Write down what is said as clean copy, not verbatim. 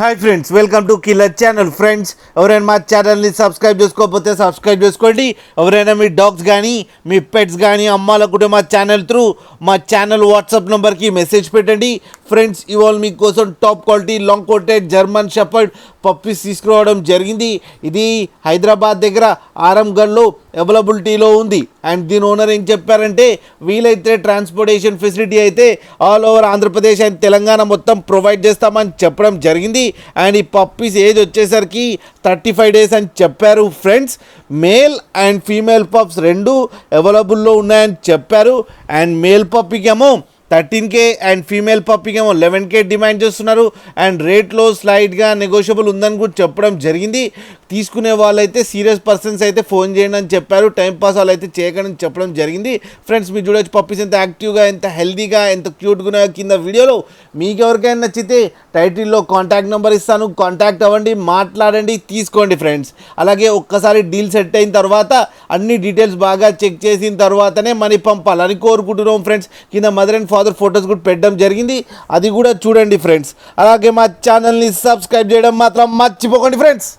Hi friends, welcome to killer channel. Friends, ఎవరైనా మా ఛానల్ని సబ్స్క్రైబ్ చేసుకోకపోతే సబ్స్క్రైబ్ చేసుకోండి. ఎవరైనా మీ డాగ్స్ కానీ మీ పెట్స్ కానీ అమ్మాలనుకుంటే మా ఛానల్ త్రూ మా ఛానల్ వాట్సాప్ నెంబర్కి మెసేజ్ పెట్టండి. ఫ్రెండ్స్, ఇవాళ మీకోసం top quality long coated German shepherd puppies తీసుకురావడం జరిగింది. ఇది హైదరాబాద్ దగ్గర ఆరంగఢ్లో అవైలబిలిటీలో ఉంది. అండ్ దీని ఓనర్ ఏం చెప్పారంటే, వీలైతే ట్రాన్స్పోర్టేషన్ ఫెసిలిటీ అయితే all over Andhra Pradesh and Telangana మొత్తం ప్రొవైడ్ చేస్తామని చెప్పడం జరిగింది. అండ్ ఈ పప్పీస్ ఏజ్ వచ్చేసరికి 35 days అని చెప్పారు. Friends, male and female pups రెండు అవైలబుల్లో ఉన్నాయని చెప్పారు. అండ్ మేల్ పప్పీకేమో 13K అండ్ ఫీమేల్ పప్పీకేమో 11K డిమాండ్ చేస్తున్నారు. అండ్ రేట్లో స్లైడ్గా నెగోషియబుల్ ఉందని కూడా చెప్పడం జరిగింది. తీసుకునే వాళ్ళైతే సీరియస్ పర్సన్స్ అయితే ఫోన్ చేయండి అని చెప్పారు. టైంపాస్ వాళ్ళు అయితే చేయకండి చెప్పడం జరిగింది. ఫ్రెండ్స్, మీరు చూడొచ్చు పప్పీస్ ఎంత యాక్టివ్గా, ఎంత హెల్తీగా, ఎంత క్యూట్గా ఉన్నాయో కింద వీడియోలో. మీకు ఎవరికైనా నచ్చితే టైటిల్లో కాంటాక్ట్ నెంబర్ ఇస్తాను, కాంటాక్ట్ అవ్వండి, మాట్లాడండి, తీసుకోండి. ఫ్రెండ్స్, అలాగే ఒక్కసారి డీల్ సెట్ అయిన తర్వాత అన్ని డీటెయిల్స్ బాగా చెక్ చేసిన తర్వాతనే మనీ పంపాలని కోరుకుంటున్నాం. ఫ్రెండ్స్, కింద మదర్ అండ్ ఫాదర్ ఫొటోస్ కూడా పెట్టడం జరిగింది, అది కూడా చూడండి. ఫ్రెండ్స్, అలాగే మా ఛానల్ని సబ్స్క్రైబ్ చేయడం మాత్రం మర్చిపోకండి. ఫ్రెండ్స్.